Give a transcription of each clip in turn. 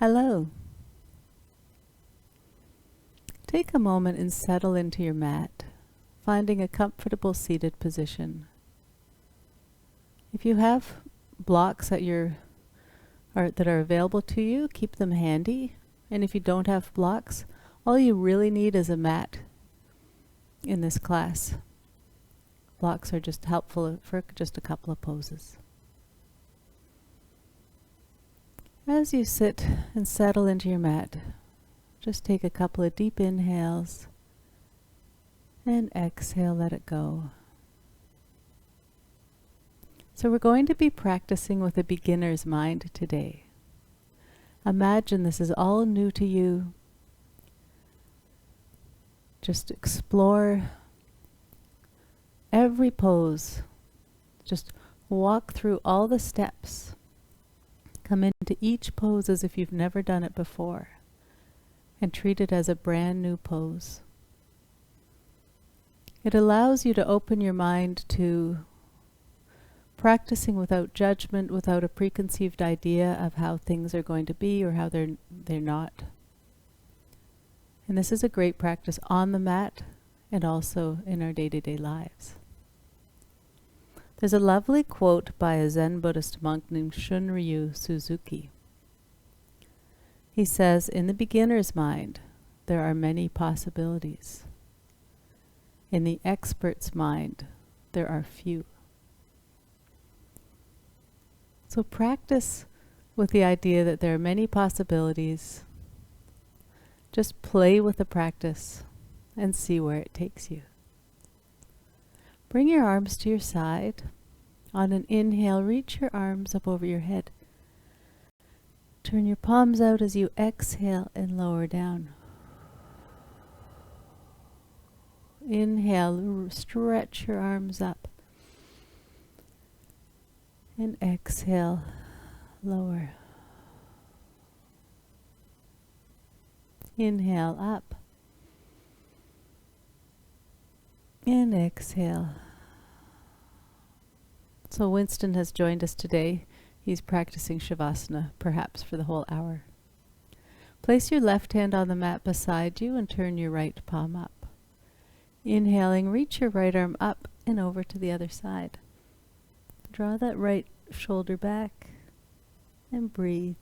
Hello. Take a moment and settle into your mat, finding a comfortable seated position. If you have blocks that are available to you, keep them handy. And if you don't have blocks, all you really need is a mat in this class. Blocks are just helpful for just a couple of poses. As you sit and settle into your mat, just take a couple of deep inhales and exhale, let it go. So we're going to be practicing with a beginner's mind today. Imagine this is all new to you. Just explore every pose. Just walk through all the steps. Come into each pose as if you've never done it before, and treat it as a brand new pose. It allows you to open your mind to practicing without judgment, without a preconceived idea of how things are going to be or how they're not. And this is a great practice on the mat and also in our day-to-day lives. There's a lovely quote by a Zen Buddhist monk named Shunryu Suzuki. He says, "In the beginner's mind, there are many possibilities. In the expert's mind, there are few." So practice with the idea that there are many possibilities. Just play with the practice and see where it takes you. Bring your arms to your side. On an inhale, reach your arms up over your head. Turn your palms out as you exhale and lower down. Inhale, stretch your arms up. And exhale, lower. Inhale, up. And exhale. So Winston has joined us today. He's practicing Shavasana, perhaps for the whole hour. Place your left hand on the mat beside you and turn your right palm up. Inhaling, reach your right arm up and over to the other side. Draw that right shoulder back and breathe.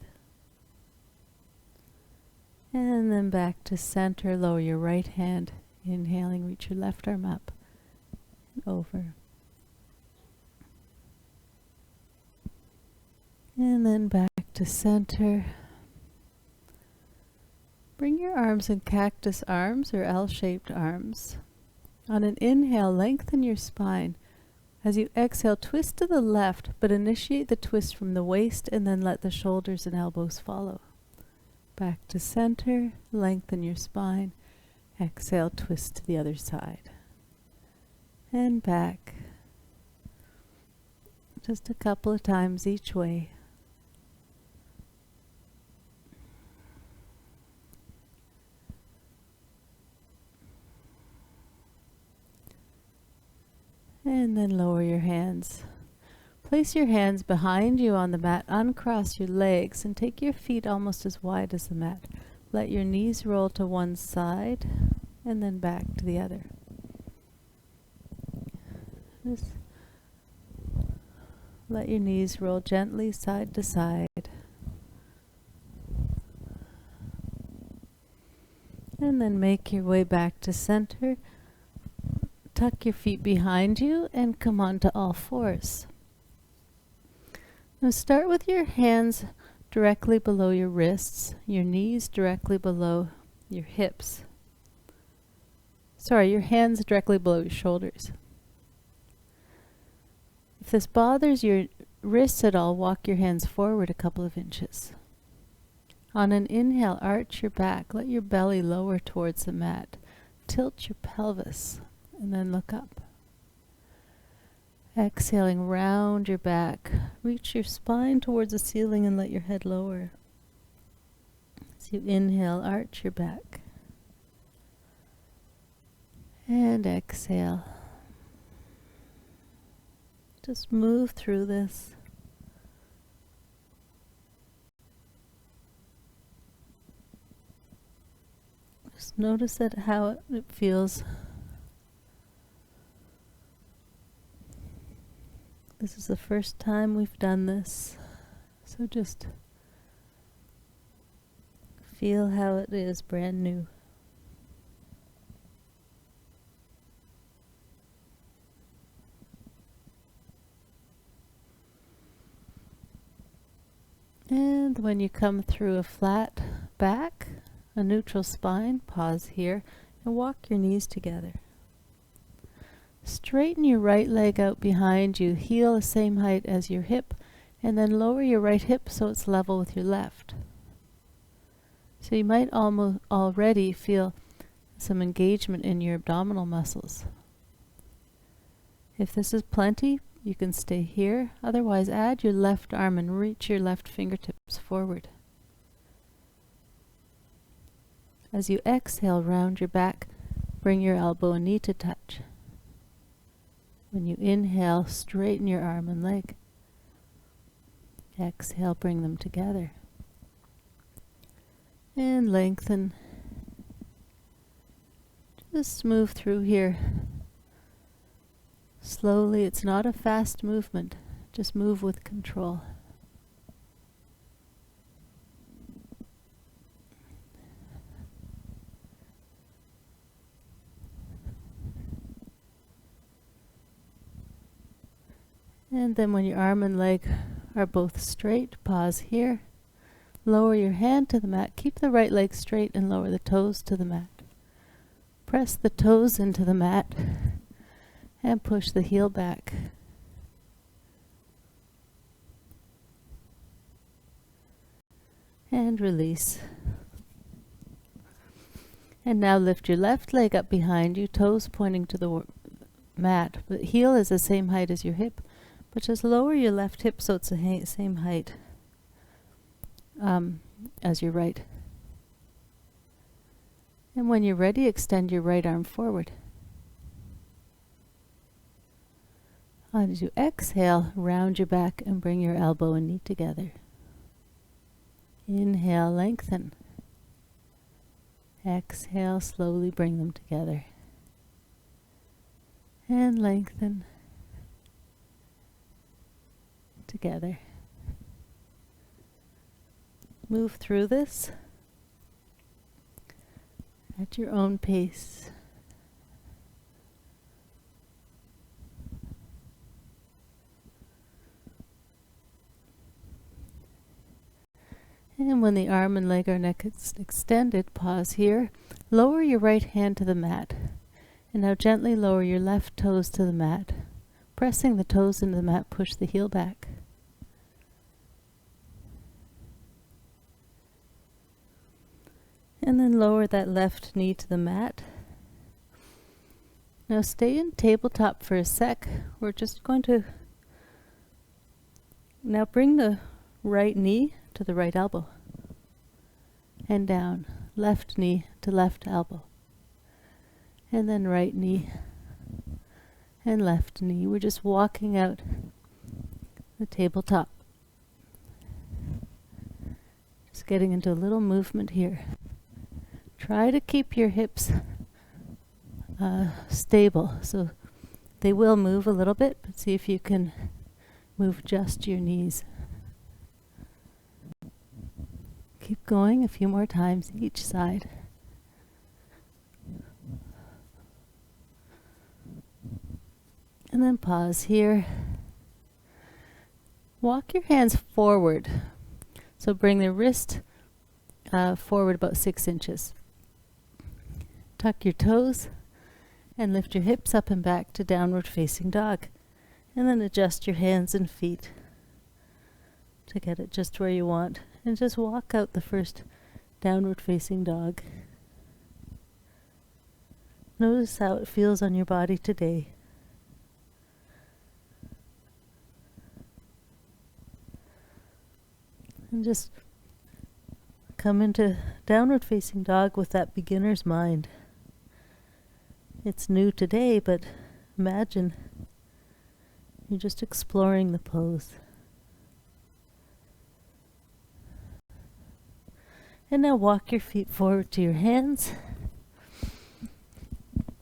And then back to center. Lower your right hand. Inhaling, reach your left arm up and over. And then back to center. Bring your arms in cactus arms or L-shaped arms. On an inhale, lengthen your spine. As you exhale, twist to the left, but initiate the twist from the waist and then let the shoulders and elbows follow. Back to center, lengthen your spine. Exhale, twist to the other side. And back. Just a couple of times each way. And then lower your hands. Place your hands behind you on the mat, uncross your legs, and take your feet almost as wide as the mat. Let your knees roll to one side, and then back to the other. Just let your knees roll gently side to side. And then make your way back to center. Tuck your feet behind you and come onto all fours. Now start with your hands directly below your wrists, your knees directly below your hips. Sorry, your hands directly below your shoulders. If this bothers your wrists at all, walk your hands forward a couple of inches. On an inhale, arch your back. Let your belly lower towards the mat. Tilt your pelvis. And then look up. Exhaling, round your back. Reach your spine towards the ceiling and let your head lower. As you inhale, arch your back. And exhale. Just move through this. Just notice it, how it feels. This is the first time we've done this, so just feel how it is brand new. And when you come through a flat back, a neutral spine, pause here and walk your knees together. Straighten your right leg out behind you, heel the same height as your hip, and then lower your right hip so it's level with your left. So you might almost already feel some engagement in your abdominal muscles. If this is plenty, you can stay here. Otherwise, add your left arm and reach your left fingertips forward. As you exhale, round your back, bring your elbow and knee to touch. When you inhale, straighten your arm and leg. Exhale, bring them together. And lengthen. Just move through here. Slowly, it's not a fast movement. Just move with control. And then when your arm and leg are both straight, pause here. Lower your hand to the mat. Keep the right leg straight and lower the toes to the mat. Press the toes into the mat and push the heel back. And release. And now lift your left leg up behind you, toes pointing to the mat, but heel is the same height as your hip. But just lower your left hip so it's the same height as your right. And when you're ready, extend your right arm forward. As you exhale, round your back and bring your elbow and knee together. Inhale, lengthen. Exhale, slowly bring them together. And lengthen. Together. Move through this at your own pace. And when the arm and leg are extended, pause here. Lower your right hand to the mat. And now gently lower your left toes to the mat. Pressing the toes into the mat, push the heel back. And then lower that left knee to the mat. Now stay in tabletop for a sec. We're just going to now bring the right knee to the right elbow. And down. Left knee to left elbow. And then right knee and left knee. We're just walking out the tabletop. Just getting into a little movement here. Try to keep your hips stable, so they will move a little bit, but see if you can move just your knees. Keep going a few more times each side. And then pause here. Walk your hands forward. So bring the wrist forward about 6 inches. Tuck your toes and lift your hips up and back to downward facing dog. And then adjust your hands and feet to get it just where you want. And just walk out the first downward facing dog. Notice how it feels on your body today. And just come into downward facing dog with that beginner's mind. It's new today, but imagine you're just exploring the pose. And now walk your feet forward to your hands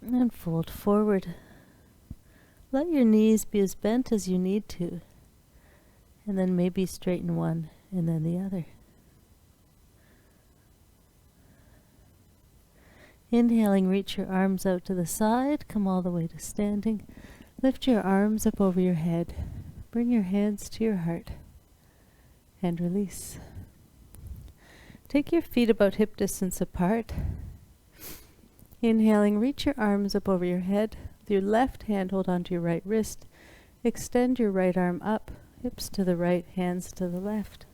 And fold forward. Let your knees be as bent as you need to. And then maybe straighten one and then the other. Inhaling, reach your arms out to the side. Come all the way to standing. Lift your arms up over your head. Bring your hands to your heart. And release. Take your feet about hip distance apart. Inhaling, reach your arms up over your head. With your left hand, hold onto your right wrist. Extend your right arm up. Hips to the right, hands to the left.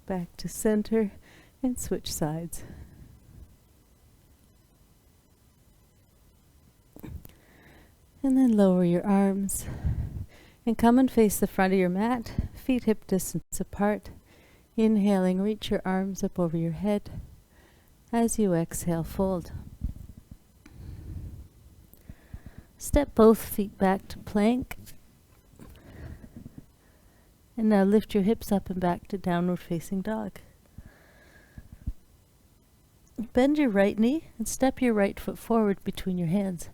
Back to center and switch sides. And then lower your arms and come and face the front of your mat, feet hip distance apart. Inhaling, reach your arms up over your head. As you exhale, fold. Step both feet back to plank. And now lift your hips up and back to downward facing dog. Bend your right knee and step your right foot forward between your hands.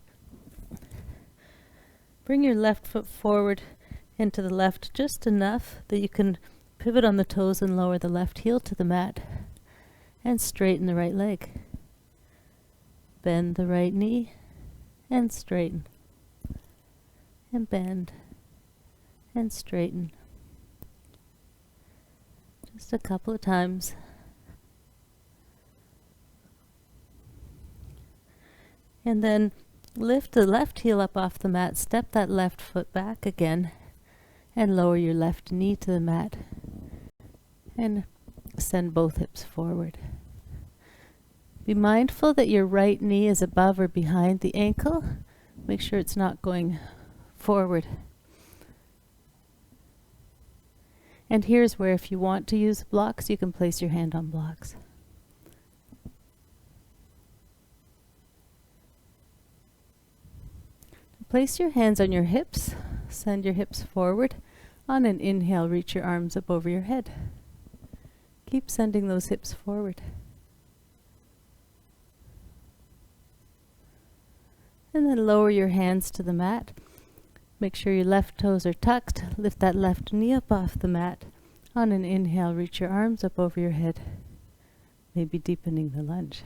Bring your left foot forward into the left just enough that you can pivot on the toes and lower the left heel to the mat. And straighten the right leg. Bend the right knee and straighten. And bend and straighten. Just a couple of times. And then lift the left heel up off the mat, step that left foot back again, and lower your left knee to the mat. And send both hips forward. Be mindful that your right knee is above or behind the ankle. Make sure it's not going forward. And here's where, if you want to use blocks, you can place your hand on blocks. Place your hands on your hips. Send your hips forward. On an inhale, reach your arms up over your head. Keep sending those hips forward. And then lower your hands to the mat. Make sure your left toes are tucked. Lift that left knee up off the mat. On an inhale, reach your arms up over your head. Maybe deepening the lunge.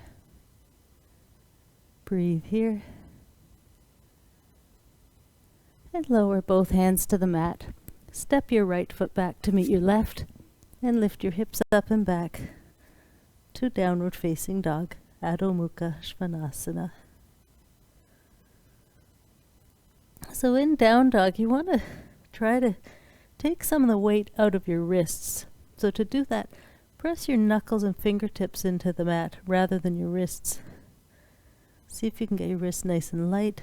Breathe here. And lower both hands to the mat. Step your right foot back to meet your left. And lift your hips up and back to downward facing dog, Adho Mukha Svanasana. So in down dog, you want to try to take some of the weight out of your wrists. So to do that, press your knuckles and fingertips into the mat rather than your wrists. See if you can get your wrists nice and light.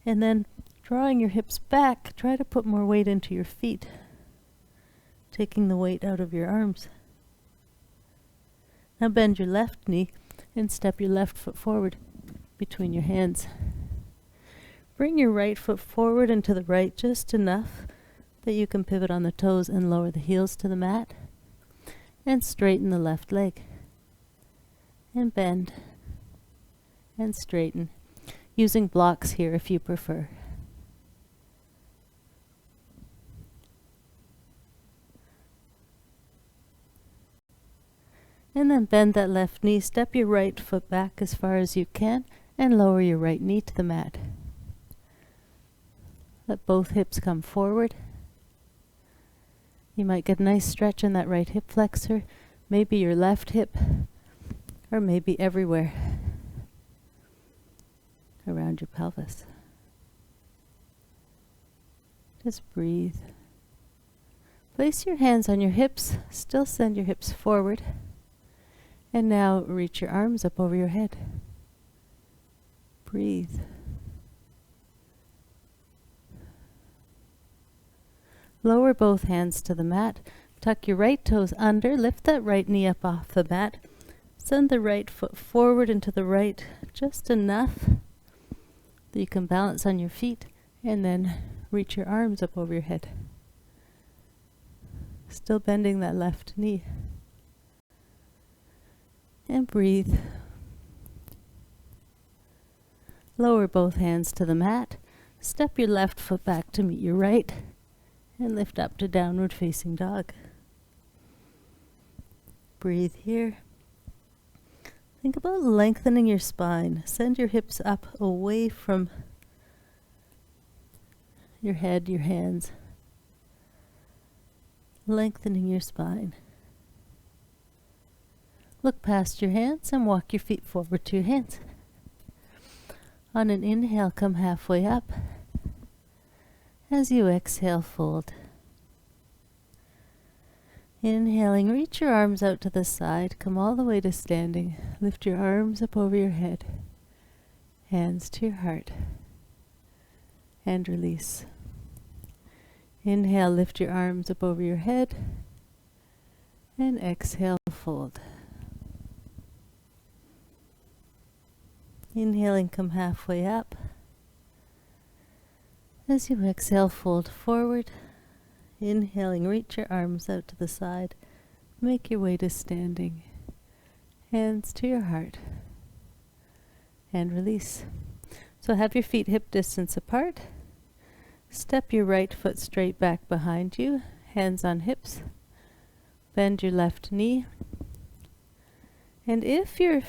And then drawing your hips back, try to put more weight into your feet, taking the weight out of your arms. Now bend your left knee and step your left foot forward between your hands. Bring your right foot forward and to the right just enough that you can pivot on the toes and lower the heels to the mat. And straighten the left leg. And bend. And straighten. Using blocks here if you prefer. And then bend that left knee, step your right foot back as far as you can, and lower your right knee to the mat. Let both hips come forward. You might get a nice stretch in that right hip flexor, maybe your left hip, or maybe everywhere around your pelvis. Just breathe. Place your hands on your hips, still send your hips forward. And now reach your arms up over your head. Breathe. Lower both hands to the mat. Tuck your right toes under. Lift that right knee up off the mat. Send the right foot forward and to the right just enough that you can balance on your feet. And then reach your arms up over your head. Still bending that left knee. And breathe. Lower both hands to the mat. Step your left foot back to meet your right and lift up to downward facing dog. Breathe here. Think about lengthening your spine. Send your hips up away from your head, your hands. Lengthening your spine. Look past your hands and walk your feet forward to your hands. On an inhale, come halfway up. As you exhale, fold. Inhaling, reach your arms out to the side. Come all the way to standing. Lift your arms up over your head. Hands to your heart. And release. Inhale, lift your arms up over your head. And exhale, fold. Inhaling, come halfway up. As you exhale, fold forward. Inhaling, reach your arms out to the side. Make your way to standing. Hands to your heart. And release. So have your feet hip distance apart. Step your right foot straight back behind you. Hands on hips. Bend your left knee. And if your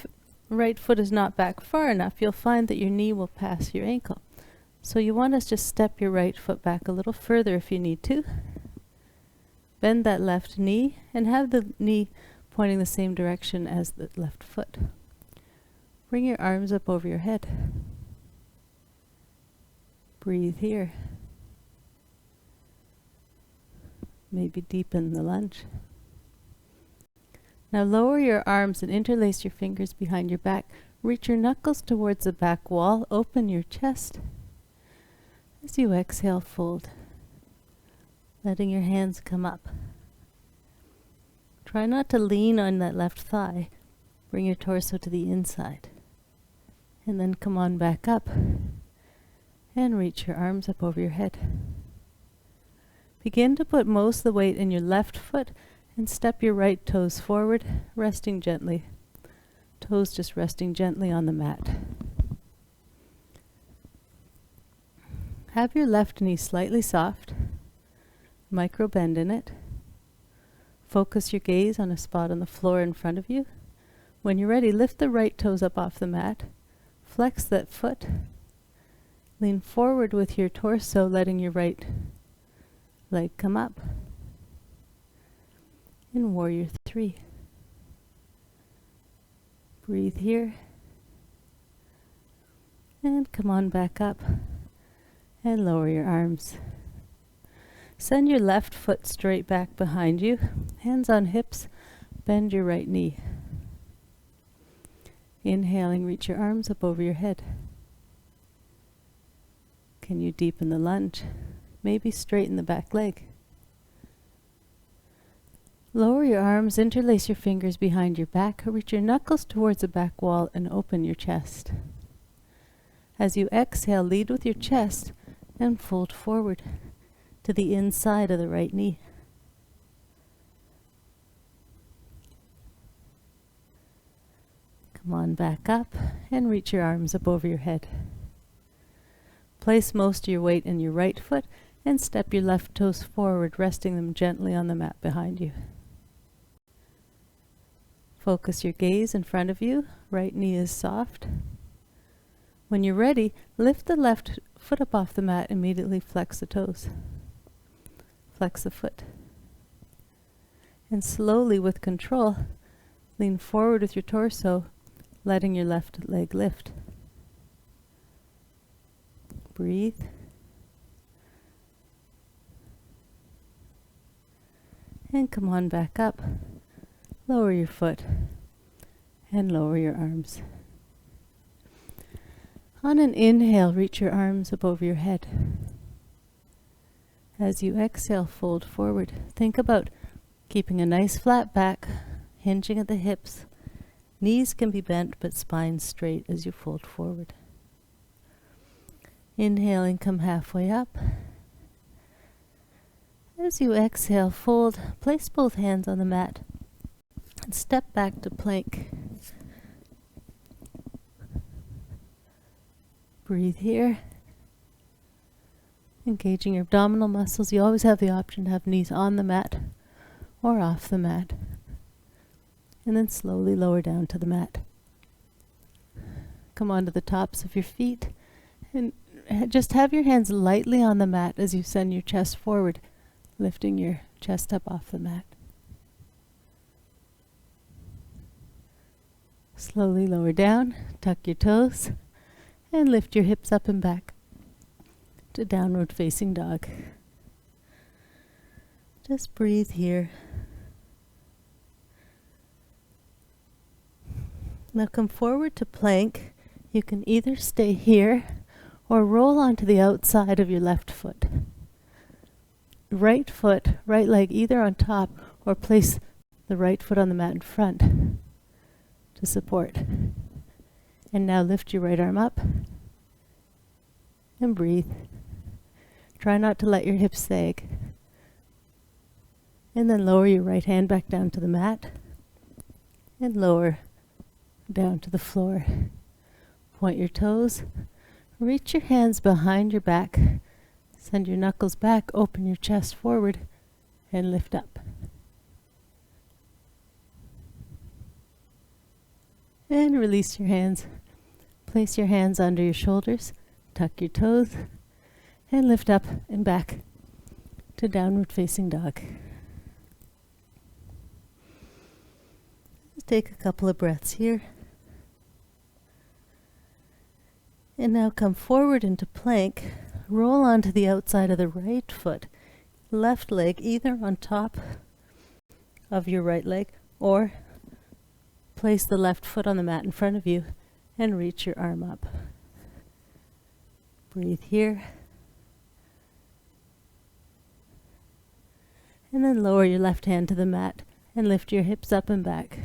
right foot is not back far enough, you'll find that your knee will pass your ankle. So you want to just step your right foot back a little further if you need to. Bend that left knee and have the knee pointing the same direction as the left foot. Bring your arms up over your head. Breathe here. Maybe deepen the lunge. Now lower your arms and interlace your fingers behind your back. Reach your knuckles towards the back wall. Open your chest. As you exhale, fold. Letting your hands come up. Try not to lean on that left thigh. Bring your torso to the inside. And then come on back up. And reach your arms up over your head. Begin to put most of the weight in your left foot and step your right toes forward, resting gently. Toes just resting gently on the mat. Have your left knee slightly soft. Micro bend in it. Focus your gaze on a spot on the floor in front of you. When you're ready, lift the right toes up off the mat. Flex that foot. Lean forward with your torso, letting your right leg come up. In Warrior 3. Breathe here. And come on back up. And lower your arms. Send your left foot straight back behind you. Hands on hips. Bend your right knee. Inhaling, reach your arms up over your head. Can you deepen the lunge? Maybe straighten the back leg. Lower your arms, interlace your fingers behind your back, reach your knuckles towards the back wall and open your chest. As you exhale, lead with your chest and fold forward to the inside of the right knee. Come on back up and reach your arms up over your head. Place most of your weight in your right foot and step your left toes forward, resting them gently on the mat behind you. Focus your gaze in front of you. Right knee is soft. When you're ready, lift the left foot up off the mat. Immediately flex the toes. Flex the foot. And slowly, with control, lean forward with your torso, letting your left leg lift. Breathe. And come on back up. Lower your foot and lower your arms. On an inhale, reach your arms up over your head. As you exhale, fold forward. Think about keeping a nice flat back, hinging at the hips. Knees can be bent, but spine straight as you fold forward. Inhaling, come halfway up. As you exhale, fold. Place both hands on the mat. And step back to plank. Breathe here. Engaging your abdominal muscles. You always have the option to have knees on the mat or off the mat. And then slowly lower down to the mat. Come onto the tops of your feet and just have your hands lightly on the mat as you send your chest forward, lifting your chest up off the mat. Slowly lower down, tuck your toes, and lift your hips up and back to downward facing dog. Just breathe here. Now come forward to plank. You can either stay here or roll onto the outside of your left foot. Right foot, right leg either on top, or place the right foot on the mat in front to support. And now lift your right arm up and breathe. Try not to let your hips sag. And then lower your right hand back down to the mat and lower down to the floor. Point your toes. Reach your hands behind your back. Send your knuckles back, open your chest forward, and lift up. And release your hands. Place your hands under your shoulders, tuck your toes, and lift up and back to downward facing dog. Let's take a couple of breaths here. And now come forward into plank. Roll onto the outside of the right foot. Left leg either on top of your right leg, or place the left foot on the mat in front of you and reach your arm up. Breathe here. And then lower your left hand to the mat and lift your hips up and back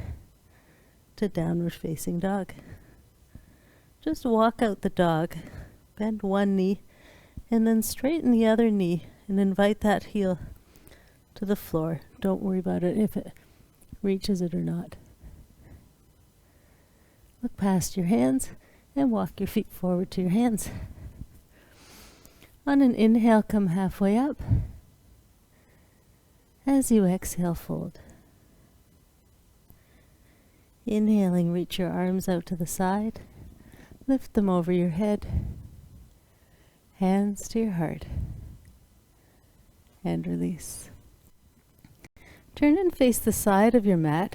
to downward facing dog. Just walk out the dog. Bend one knee and then straighten the other knee and invite that heel to the floor. Don't worry about it if it reaches it or not. Look past your hands and walk your feet forward to your hands. On an inhale, come halfway up. As you exhale, fold. Inhaling, reach your arms out to the side. Lift them over your head. Hands to your heart. And release. Turn and face the side of your mat.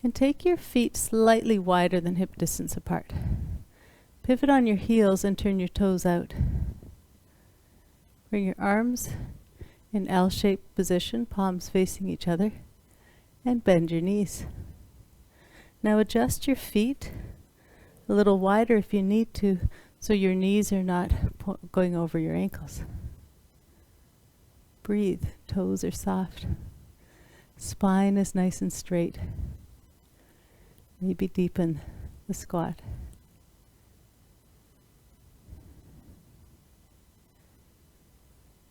And take your feet slightly wider than hip distance apart. Pivot on your heels and turn your toes out. Bring your arms in L-shaped position, palms facing each other, and bend your knees. Now adjust your feet a little wider if you need to, so your knees are not going over your ankles. Breathe. Toes are soft. Spine is nice and straight. Maybe deepen the squat.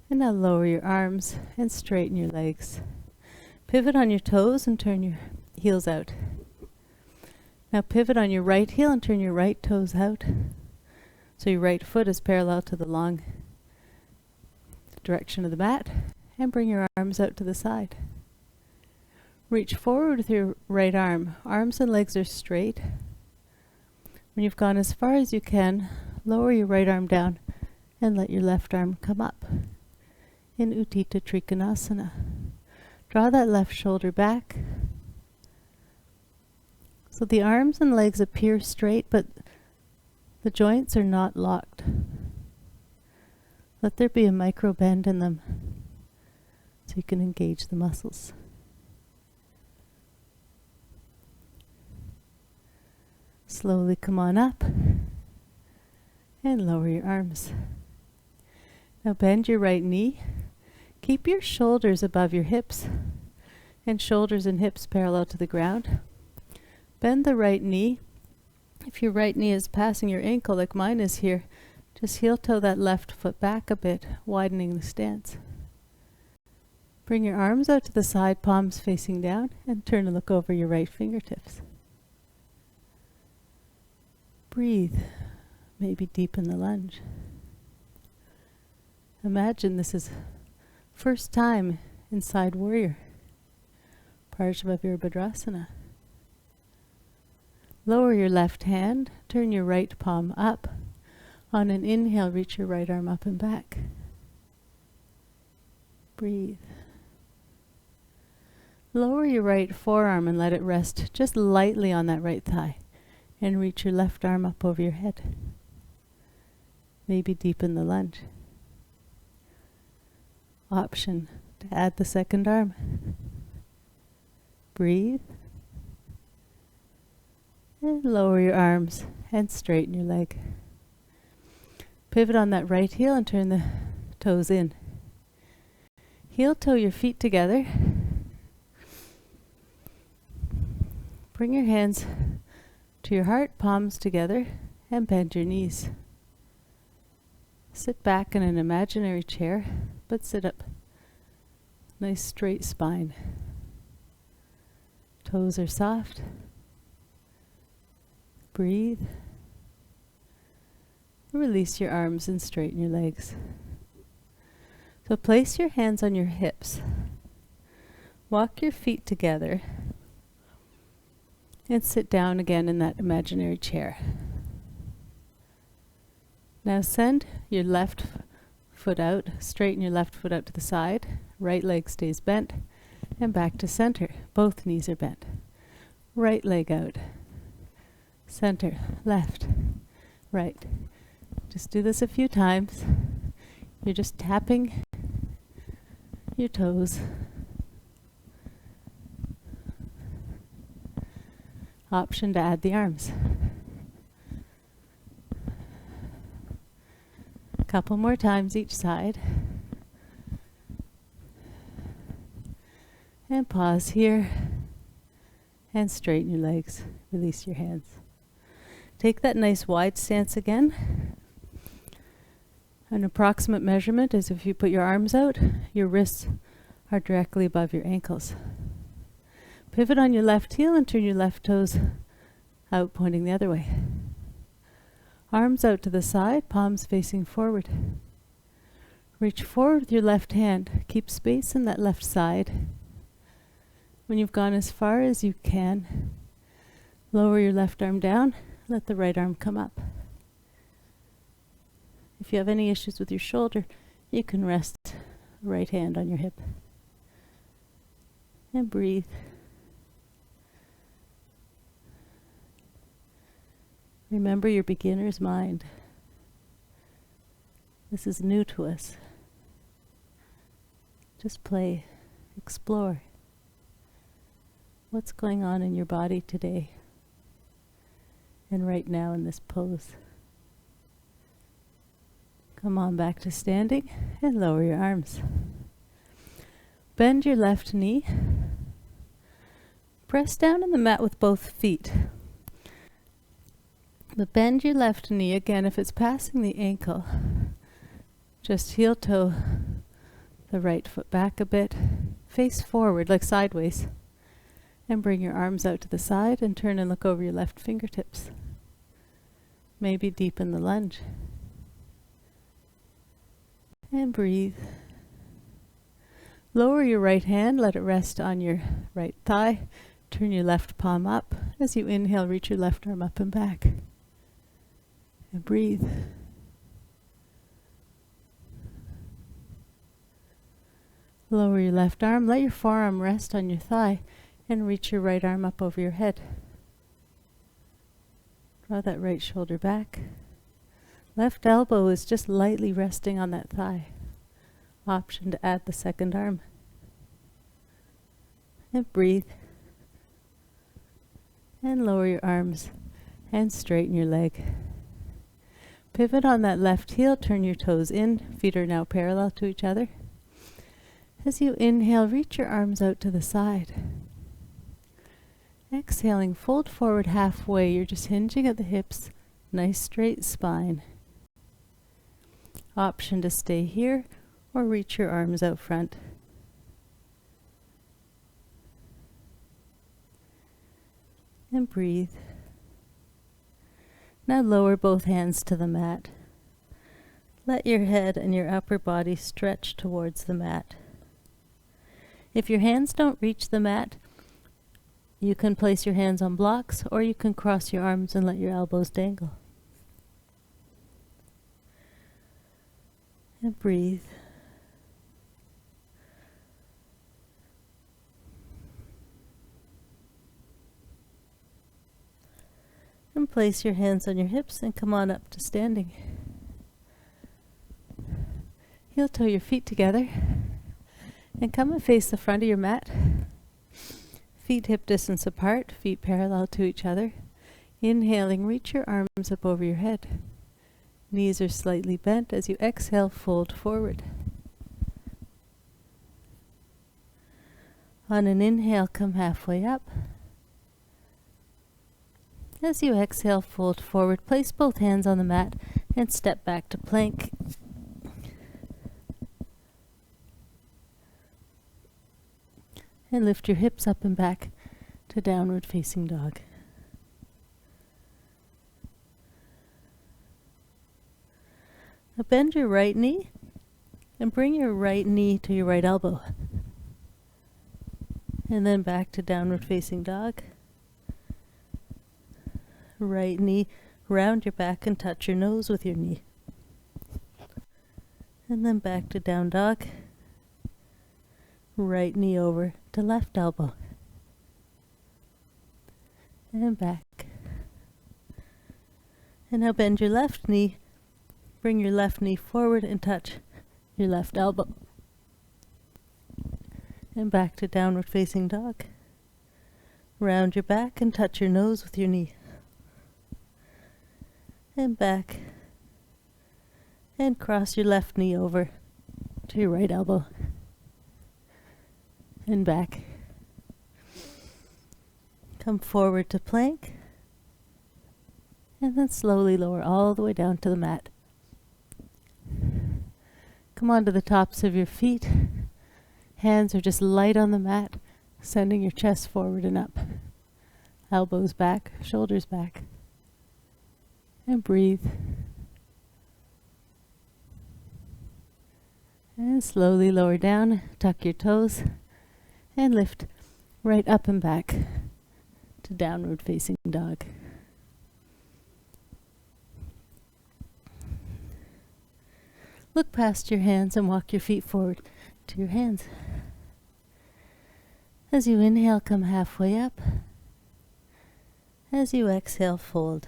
And now lower your arms and straighten your legs. Pivot on your toes and turn your heels out. Now pivot on your right heel and turn your right toes out. So your right foot is parallel to the long direction of the mat. And bring your arms out to the side. Reach forward with your right arm. Arms and legs are straight. When you've gone as far as you can, lower your right arm down and let your left arm come up. In Utthita Trikonasana. Draw that left shoulder back. So the arms and legs appear straight, but the joints are not locked. Let there be a micro bend in them so you can engage the muscles. Slowly come on up and lower your arms. Now bend your right knee. Keep your shoulders above your hips and shoulders and hips parallel to the ground. Bend the right knee. If your right knee is passing your ankle like mine is here, just heel toe that left foot back a bit, widening the stance. Bring your arms out to the side, palms facing down, and turn and look over your right fingertips. Breathe. Maybe deepen the lunge. Imagine this is first time inside warrior, Parshva Lower your left hand, turn your right palm up. On an inhale, reach your right arm up and back. Breathe. Lower your right forearm and let it rest just lightly on that right thigh. And reach your left arm up over your head. Maybe deepen the lunge. Option to add the second arm. Breathe. And lower your arms and straighten your leg. Pivot on that right heel and turn the toes in. Heel toe your feet together. Bring your hands to your heart, palms together, and bend your knees. Sit back in an imaginary chair, but sit up. Nice straight spine. Toes are soft. Breathe. Release your arms and straighten your legs. So place your hands on your hips. Walk your feet together. And sit down again in that imaginary chair. Now send your left foot out, straighten your left foot out to the side, right leg stays bent, and back to center. Both knees are bent. Right leg out, center, left, right. Just do this a few times. You're just tapping your toes. Option to add the arms. A couple more times each side. And pause here. And straighten your legs. Release your hands. Take that nice wide stance again. An approximate measurement is if you put your arms out, your wrists are directly above your ankles. Pivot on your left heel and turn your left toes out, pointing the other way. Arms out to the side, palms facing forward. Reach forward with your left hand. Keep space in that left side. When you've gone as far as you can, lower your left arm down, let the right arm come up. If you have any issues with your shoulder, you can rest the right hand on your hip. And breathe. Remember your beginner's mind. This is new to us. Just play, explore. What's going on in your body today and right now in this pose? Come on back to standing and lower your arms. Bend your left knee. Press down on the mat with both feet. But bend your left knee again. If it's passing the ankle, just heel toe the right foot back a bit. Face forward like sideways. And bring your arms out to the side and turn and look over your left fingertips. Maybe deepen the lunge. And breathe. Lower your right hand, let it rest on your right thigh. Turn your left palm up. As you inhale, reach your left arm up and back. And breathe. Lower your left arm, let your forearm rest on your thigh, and reach your right arm up over your head. Draw that right shoulder back. Left elbow is just lightly resting on that thigh. Option to add the second arm. And breathe. And lower your arms and straighten your leg. Pivot on that left heel, turn your toes in. Feet are now parallel to each other. As you inhale, reach your arms out to the side. Exhaling, fold forward halfway. You're just hinging at the hips. Nice straight spine. Option to stay here or reach your arms out front. And breathe. Now lower both hands to the mat. Let your head and your upper body stretch towards the mat. If your hands don't reach the mat, you can place your hands on blocks, or you can cross your arms and let your elbows dangle. And breathe. And place your hands on your hips and come on up to standing. Heel toe your feet together and come and face the front of your mat. Feet hip distance apart, feet parallel to each other. Inhaling, reach your arms up over your head. Knees are slightly bent. As you exhale, fold forward. On an inhale, come halfway up. As you exhale, fold forward. Place both hands on the mat and step back to plank. And lift your hips up and back to downward facing dog. Now bend your right knee and bring your right knee to your right elbow. And then back to downward facing dog. Right knee round your back and touch your nose with your knee. And then back to down dog. Right knee over to left elbow. And back. And now bend your left knee. Bring your left knee forward and touch your left elbow. And back to downward facing dog. Round your back and touch your nose with your knee. And back. And cross your left knee over to your right elbow. And back. Come forward to plank. And then slowly lower all the way down to the mat. Come onto the tops of your feet. Hands are just light on the mat, sending your chest forward and up. Elbows back, shoulders back. And breathe. And slowly lower down, tuck your toes. And lift right up and back to downward facing dog. Look past your hands and walk your feet forward to your hands. As you inhale, come halfway up. As you exhale, fold.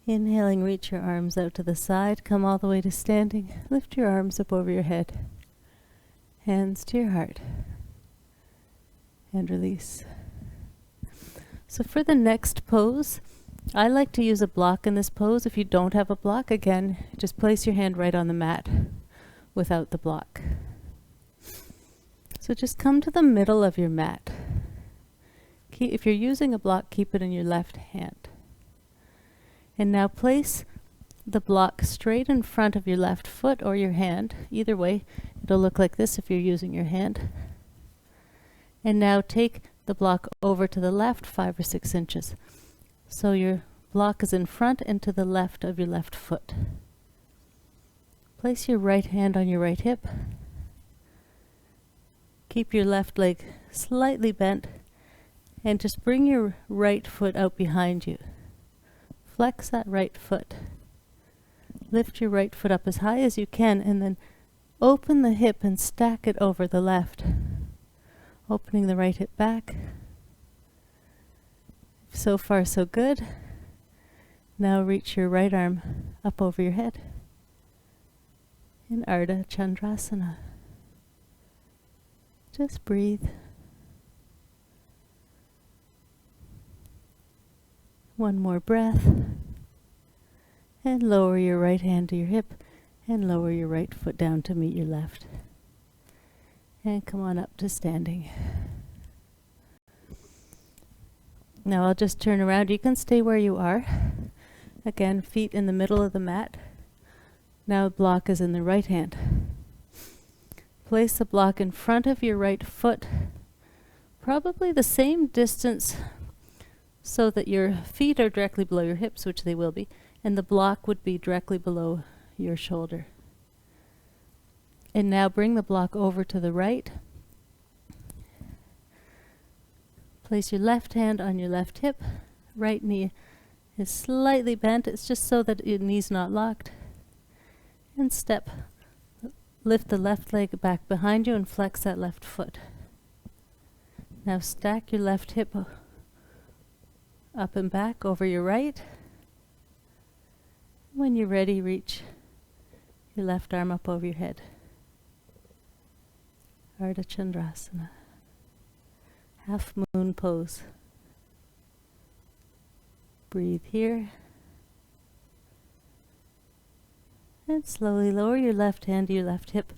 Inhaling, reach your arms out to the side, come all the way to standing. Lift your arms up over your head. Hands to your heart. And release. So for the next pose, I like to use a block in this pose. If you don't have a block, again, just place your hand right on the mat without the block. So just come to the middle of your mat. If you're using a block, keep it in your left hand. And now place the block straight in front of your left foot or your hand. Either way, it'll look like this if you're using your hand. And now take the block over to the left 5 or 6 inches. So your block is in front and to the left of your left foot. Place your right hand on your right hip. Keep your left leg slightly bent and just bring your right foot out behind you. Flex that right foot. Lift your right foot up as high as you can and then open the hip and stack it over the left. Opening the right hip back. So far so good. Now reach your right arm up over your head. In Ardha Chandrasana. Just breathe. One more breath. And lower your right hand to your hip and lower your right foot down to meet your left. And come on up to standing. Now I'll just turn around. You can stay where you are. Again, feet in the middle of the mat. Now the block is in the right hand. Place the block in front of your right foot, probably the same distance so that your feet are directly below your hips, which they will be, and the block would be directly below your shoulder. And now bring the block over to the right. Place your left hand on your left hip. Right knee is slightly bent. It's just so that your knee's not locked. And step. Lift the left leg back behind you and flex that left foot. Now stack your left hip up and back over your right. When you're ready, reach your left arm up over your head. Ardha Chandrasana. Half moon pose. Breathe here. And slowly lower your left hand to your left hip.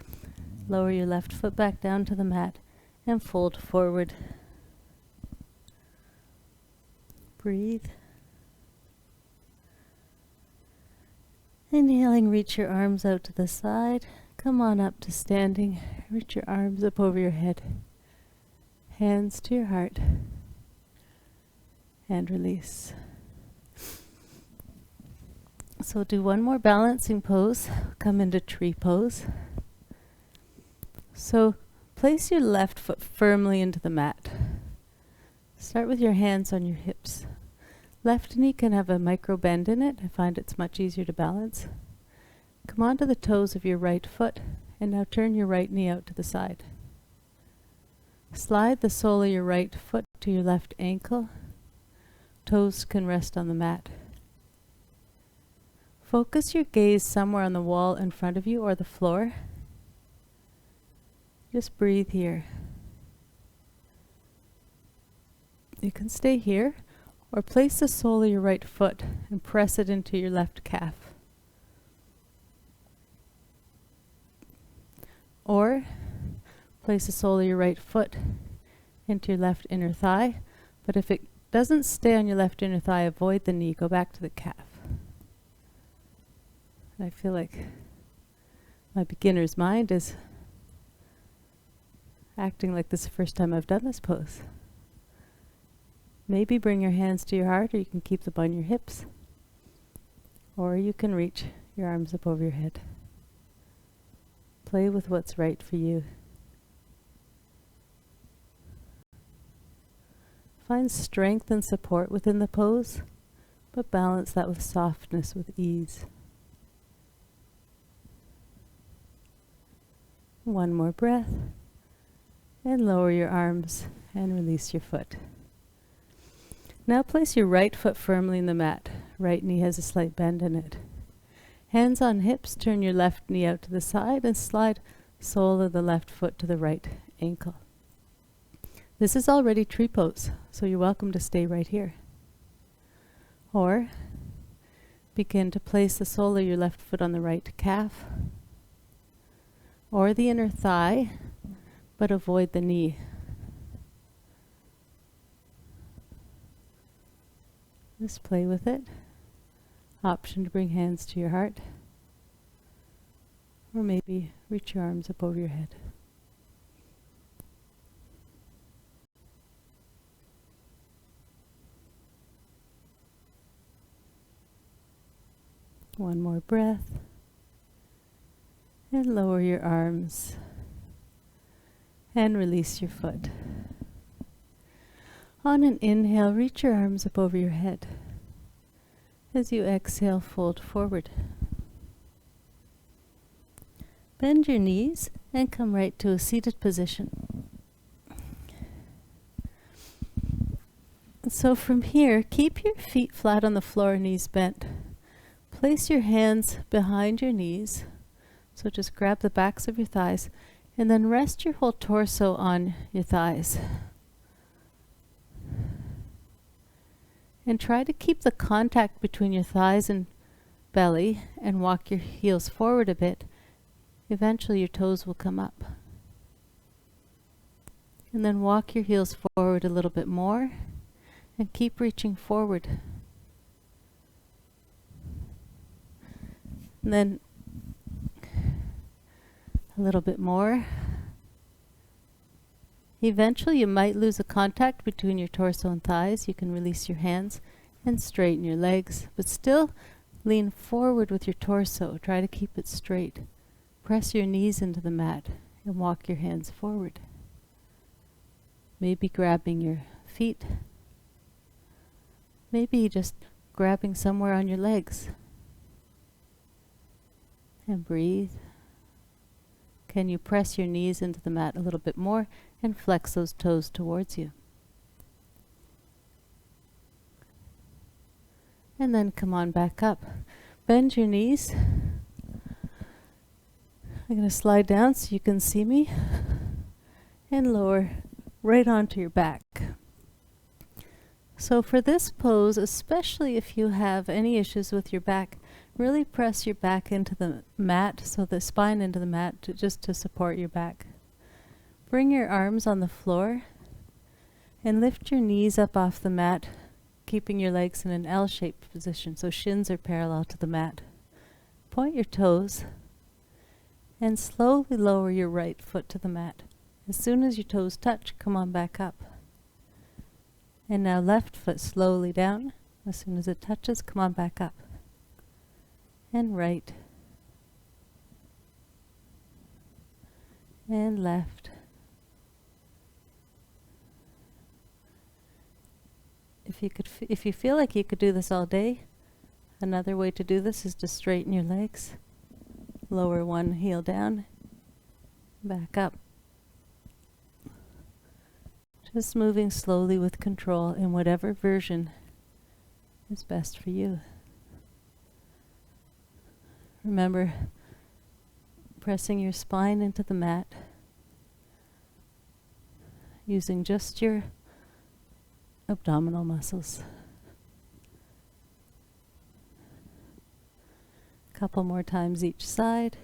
Lower your left foot back down to the mat and fold forward. Breathe. Inhaling, reach your arms out to the side. Come on up to standing. Reach your arms up over your head. Hands to your heart. And release. So do one more balancing pose. Come into tree pose. So place your left foot firmly into the mat. Start with your hands on your hips. Left knee can have a micro bend in it. I find it's much easier to balance. Come onto the toes of your right foot and now turn your right knee out to the side. Slide the sole of your right foot to your left ankle. Toes can rest on the mat. Focus your gaze somewhere on the wall in front of you or the floor. Just breathe here. You can stay here or place the sole of your right foot and press it into your left calf. Or place the sole of your right foot into your left inner thigh. But if it doesn't stay on your left inner thigh, avoid the knee, go back to the calf. I feel like my beginner's mind is acting like this is the first time I've done this pose. Maybe bring your hands to your heart, or you can keep them on your hips. Or you can reach your arms up over your head. Play with what's right for you. Find strength and support within the pose, but balance that with softness, with ease. One more breath, and lower your arms and release your foot. Now place your right foot firmly in the mat. Right knee has a slight bend in it. Hands on hips, turn your left knee out to the side and slide sole of the left foot to the right ankle. This is already tree pose, so you're welcome to stay right here. Or begin to place the sole of your left foot on the right calf or the inner thigh, but avoid the knee. Just play with it. Option to bring hands to your heart, or maybe reach your arms up over your head. One more breath. And lower your arms and release your foot. On an inhale, reach your arms up over your head. As you exhale, fold forward. Bend your knees and come right to a seated position. So from here, keep your feet flat on the floor, knees bent. Place your hands behind your knees. So just grab the backs of your thighs and then rest your whole torso on your thighs. And try to keep the contact between your thighs and belly and walk your heels forward a bit. Eventually your toes will come up. And then walk your heels forward a little bit more and keep reaching forward. And then a little bit more. Eventually you might lose a contact between your torso and thighs. You can release your hands and straighten your legs, but still lean forward with your torso. Try to keep it straight. Press your knees into the mat and walk your hands forward. Maybe grabbing your feet. Maybe just grabbing somewhere on your legs. And breathe. Can you press your knees into the mat a little bit more and flex those toes towards you? And then come on back up. Bend your knees. I'm going to slide down so you can see me. And lower right onto your back. So for this pose, especially if you have any issues with your back, really press your back into the mat, so the spine into the mat, just to support your back. Bring your arms on the floor and lift your knees up off the mat, keeping your legs in an L-shaped position, so shins are parallel to the mat. Point your toes and slowly lower your right foot to the mat. As soon as your toes touch, come on back up. And now left foot slowly down. As soon as it touches, come on back up. And right. And left. If you feel like you could do this all day, another way to do this is to straighten your legs. Lower one heel down. Back up. Just moving slowly with control in whatever version is best for you. Remember, pressing your spine into the mat, using just your abdominal muscles. A couple more times each side.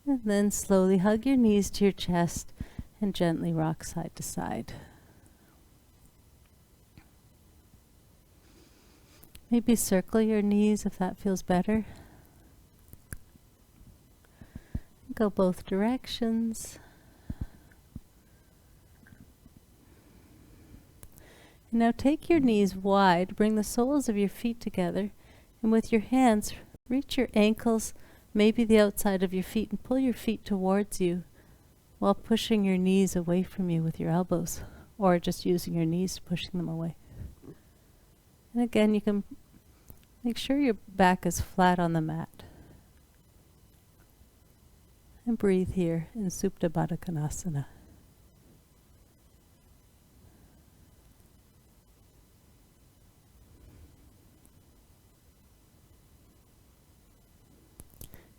And then slowly hug your knees to your chest and gently rock side to side. Maybe circle your knees if that feels better. Go both directions. And now take your knees wide, bring the soles of your feet together, and with your hands reach your ankles, maybe the outside of your feet, and pull your feet towards you while pushing your knees away from you with your elbows, or just using your knees, pushing them away. And again, you can make sure your back is flat on the mat. And breathe here in Supta Baddha Konasana.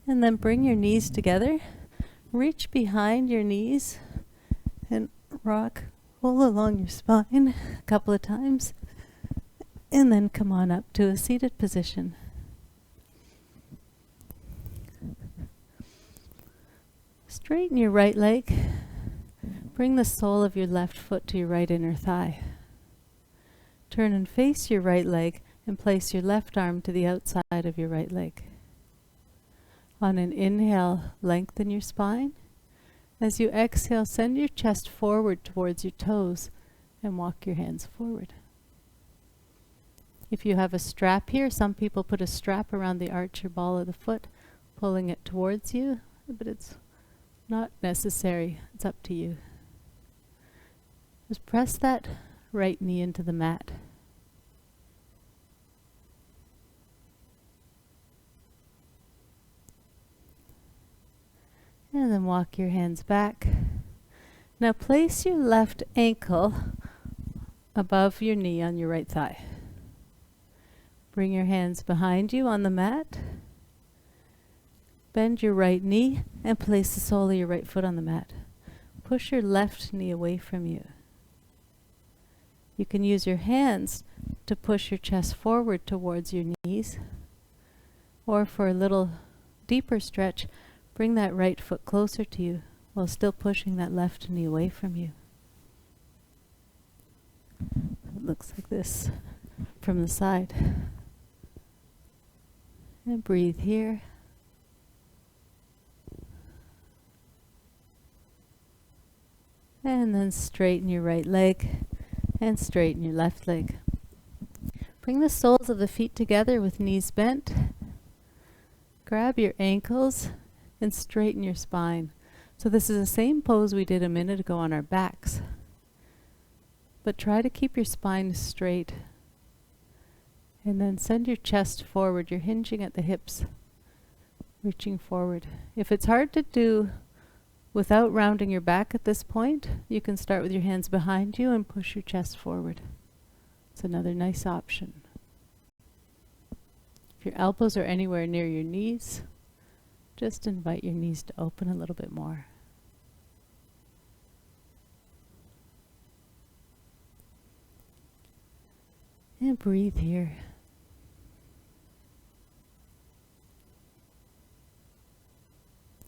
And then bring your knees together. Reach behind your knees and rock, pull along your spine a couple of times. And then come on up to a seated position. Straighten your right leg. Bring the sole of your left foot to your right inner thigh. Turn and face your right leg and place your left arm to the outside of your right leg. On an inhale, lengthen your spine. As you exhale, send your chest forward towards your toes and walk your hands forward. If you have a strap here, some people put a strap around the arch or ball of the foot, pulling it towards you, but it's not necessary. It's up to you. Just press that right knee into the mat. And then walk your hands back. Now place your left ankle above your knee on your right thigh. Bring your hands behind you on the mat. Bend your right knee and place the sole of your right foot on the mat. Push your left knee away from you. You can use your hands to push your chest forward towards your knees, or for a little deeper stretch, bring that right foot closer to you while still pushing that left knee away from you. It looks like this from the side. And breathe here. And then straighten your right leg and straighten your left leg. Bring the soles of the feet together with knees bent. Grab your ankles and straighten your spine. So this is the same pose we did a minute ago on our backs. But try to keep your spine straight. And then send your chest forward. You're hinging at the hips, reaching forward. If it's hard to do without rounding your back at this point, you can start with your hands behind you and push your chest forward. It's another nice option. If your elbows are anywhere near your knees, just invite your knees to open a little bit more. And breathe here.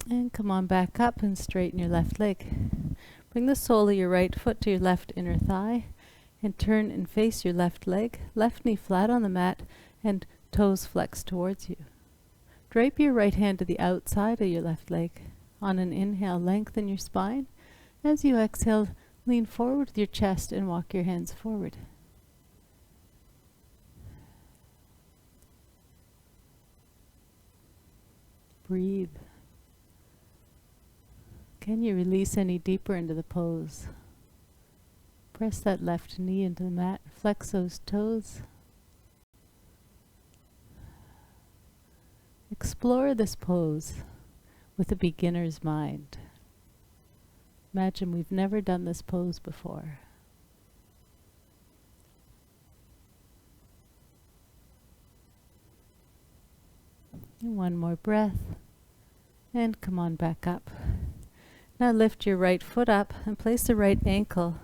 And come on back up and straighten your left leg. Bring the sole of your right foot to your left inner thigh and turn and face your left leg, left knee flat on the mat and toes flexed towards you. Drape your right hand to the outside of your left leg. On an inhale, lengthen your spine. As you exhale, lean forward with your chest and walk your hands forward. Breathe. Can you release any deeper into the pose? Press that left knee into the mat. Flex those toes. Explore this pose with a beginner's mind. Imagine we've never done this pose before. And one more breath. And come on back up. Now lift your right foot up and place the right ankle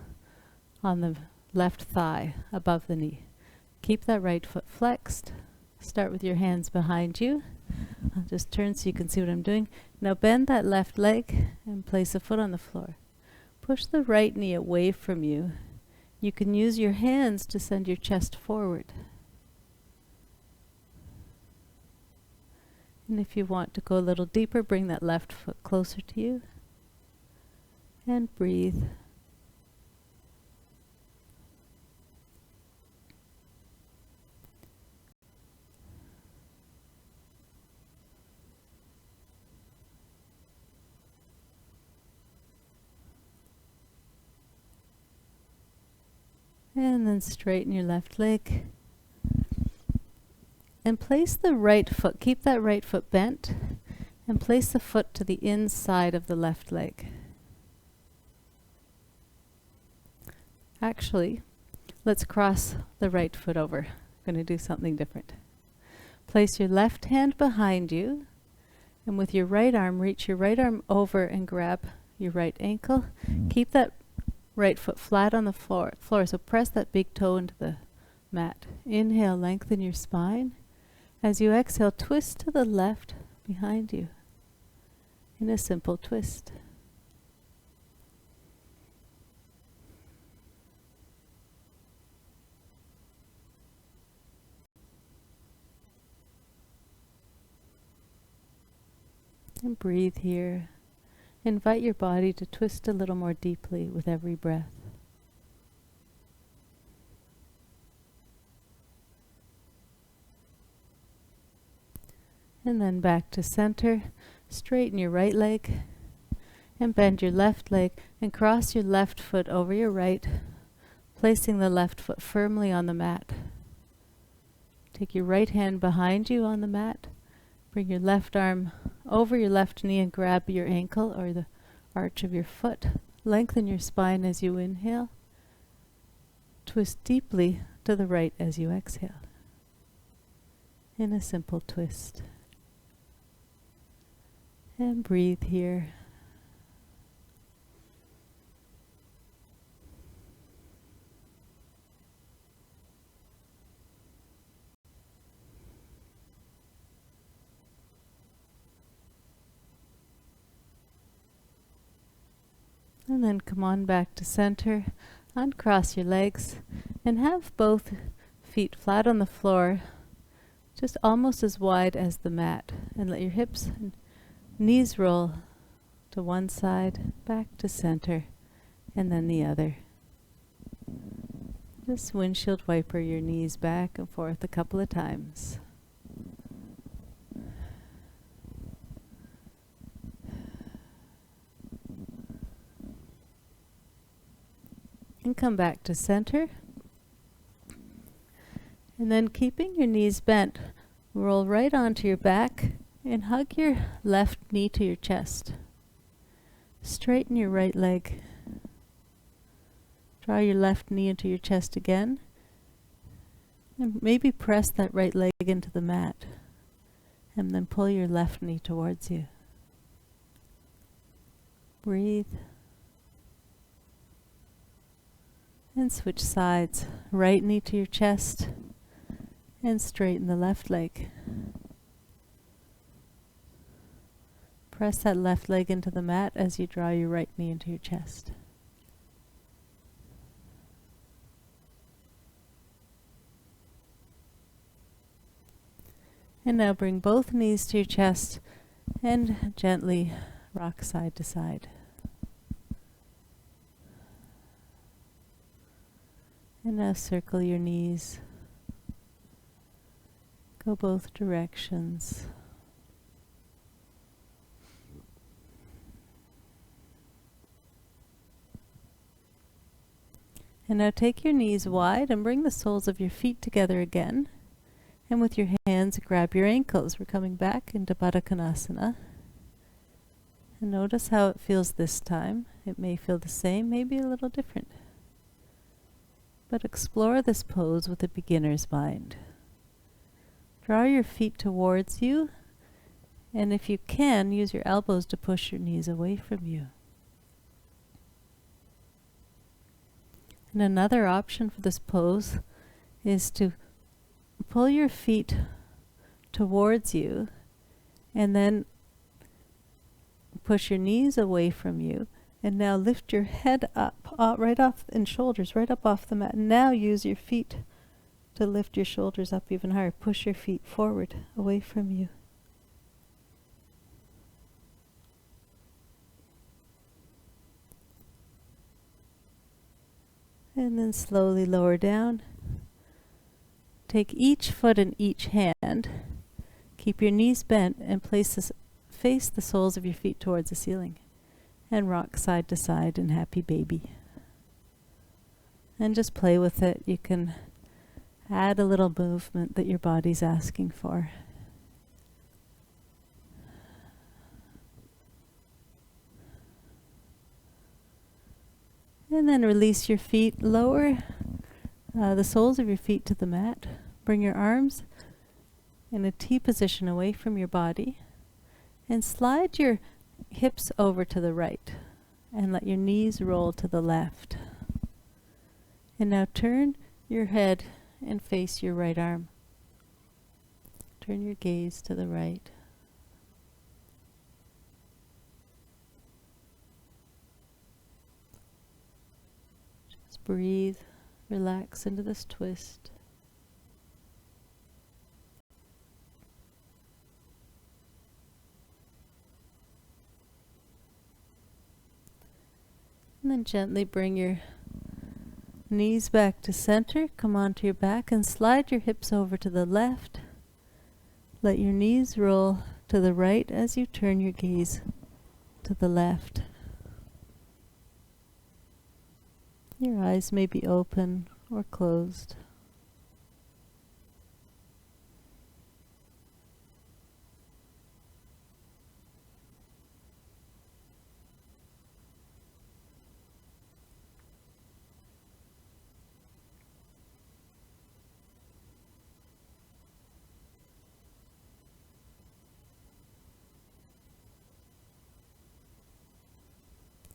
on the left thigh above the knee. Keep that right foot flexed. Start with your hands behind you. I'll just turn so you can see what I'm doing. Now bend that left leg and place a foot on the floor. Push the right knee away from you. You can use your hands to send your chest forward. And if you want to go a little deeper, bring that left foot closer to you. And breathe. And then straighten your left leg. And place the right foot, keep that right foot bent, and place the foot to the inside of the left leg. Actually, let's cross the right foot over. I'm going to do something different. Place your left hand behind you, and with your right arm, reach your right arm over and grab your right ankle. Keep that right foot flat on the floor, so press that big toe into the mat. Inhale, lengthen your spine. As you exhale, twist to the left behind you in a simple twist. And breathe here. Invite your body to twist a little more deeply with every breath. And then back to center. Straighten your right leg and bend your left leg and cross your left foot over your right, placing the left foot firmly on the mat. Take your right hand behind you on the mat. Bring your left arm over your left knee and grab your ankle or the arch of your foot. Lengthen your spine as you inhale. Twist deeply to the right as you exhale. In a simple twist. And breathe here. And then come on back to center. Uncross your legs and have both feet flat on the floor. just almost as wide as the mat, and let your hips and knees roll to one side, back to center, and then the other. Just windshield wiper your knees back and forth a couple of times. And come back to center. And then keeping your knees bent, roll right onto your back and hug your left knee to your chest. Straighten your right leg. Draw your left knee into your chest again. And maybe press that right leg into the mat. And then pull your left knee towards you. Breathe. And switch sides. Right knee to your chest. And straighten the left leg. Press that left leg into the mat as you draw your right knee into your chest. And now bring both knees to your chest and gently rock side to side. And now circle your knees. Go both directions. And now take your knees wide and bring the soles of your feet together again. And with your hands, grab your ankles. We're coming back into Baddha Konasana. And notice how it feels this time. It may feel the same, maybe a little different. But explore this pose with a beginner's mind. Draw your feet towards you, and if you can, use your elbows to push your knees away from you. And another option for this pose is to pull your feet towards you and then push your knees away from you, and now lift your head up, right off, and shoulders right up off the mat. And now use your feet to lift your shoulders up even higher. Push your feet forward, away from you. And then slowly lower down. Take each foot in each hand. Keep your knees bent and face the soles of your feet towards the ceiling. And rock side to side in happy baby. And just play with it. You can add a little movement that your body's asking for. And then release your feet. Lower the soles of your feet to the mat. Bring your arms in a T position away from your body. And slide your hips over to the right. And let your knees roll to the left. And now turn your head and face your right arm. Turn your gaze to the right. Just breathe, relax into this twist. And then gently bring your knees back to center, come onto your back and slide your hips over to the left. Let your knees roll to the right as you turn your gaze to the left. Your eyes may be open or closed.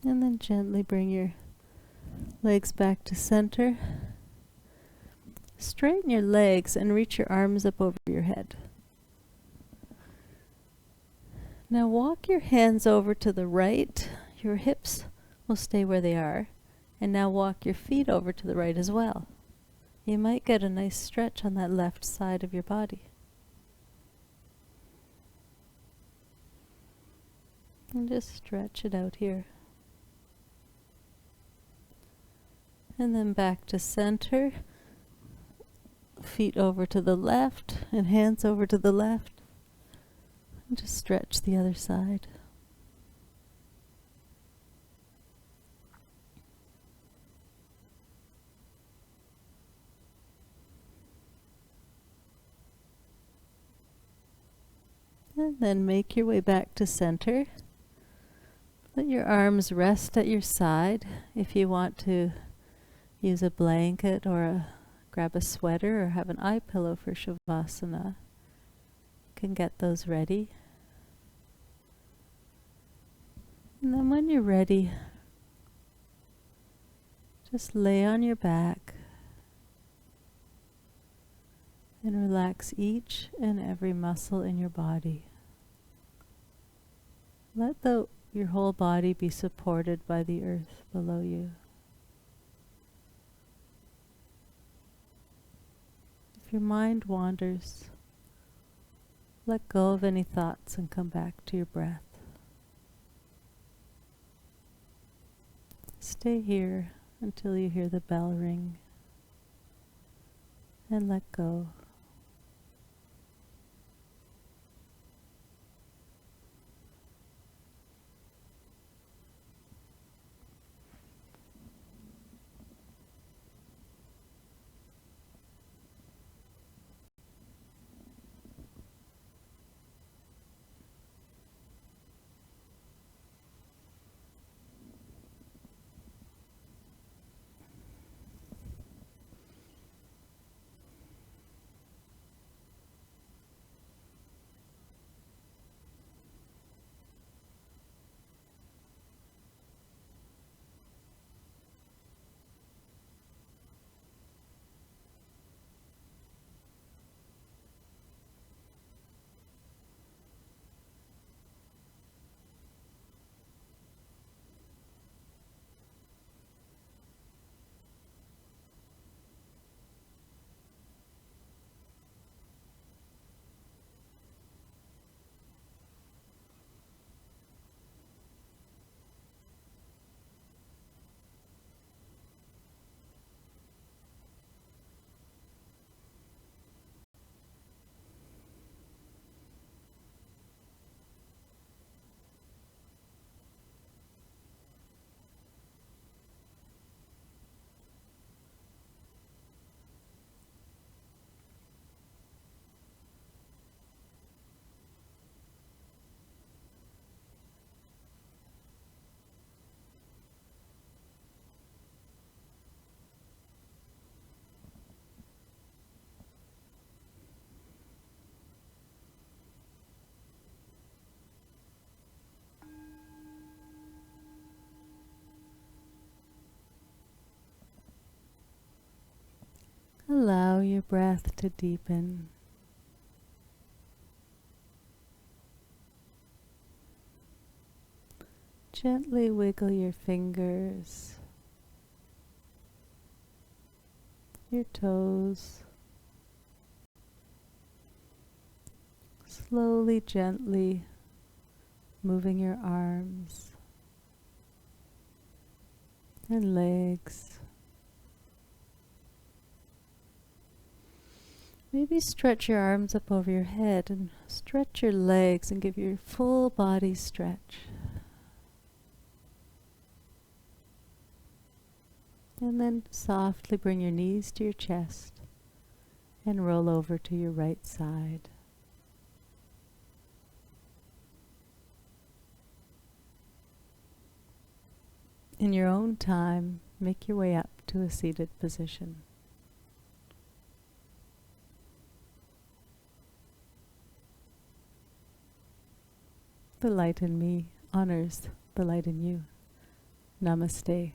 And then gently bring your legs back to center. Straighten your legs and reach your arms up over your head. Now walk your hands over to the right. Your hips will stay where they are. And now walk your feet over to the right as well. You might get a nice stretch on that left side of your body. And just stretch it out here. And then back to center. Feet over to the left and hands over to the left. And just stretch the other side. And then make your way back to center. Let your arms rest at your side. If you want to use a blanket or grab a sweater or have an eye pillow for Shavasana, you can get those ready. And then when you're ready, just lay on your back and relax each and every muscle in your body. Let your whole body be supported by the earth below you. If your mind wanders, let go of any thoughts and come back to your breath. Stay here until you hear the bell ring and let go. Allow your breath to deepen. Gently wiggle your fingers, your toes. Slowly, gently moving your arms and legs. Maybe stretch your arms up over your head and stretch your legs and give your full body stretch. And then softly bring your knees to your chest and roll over to your right side. In your own time, make your way up to a seated position. The light in me honors the light in you. Namaste.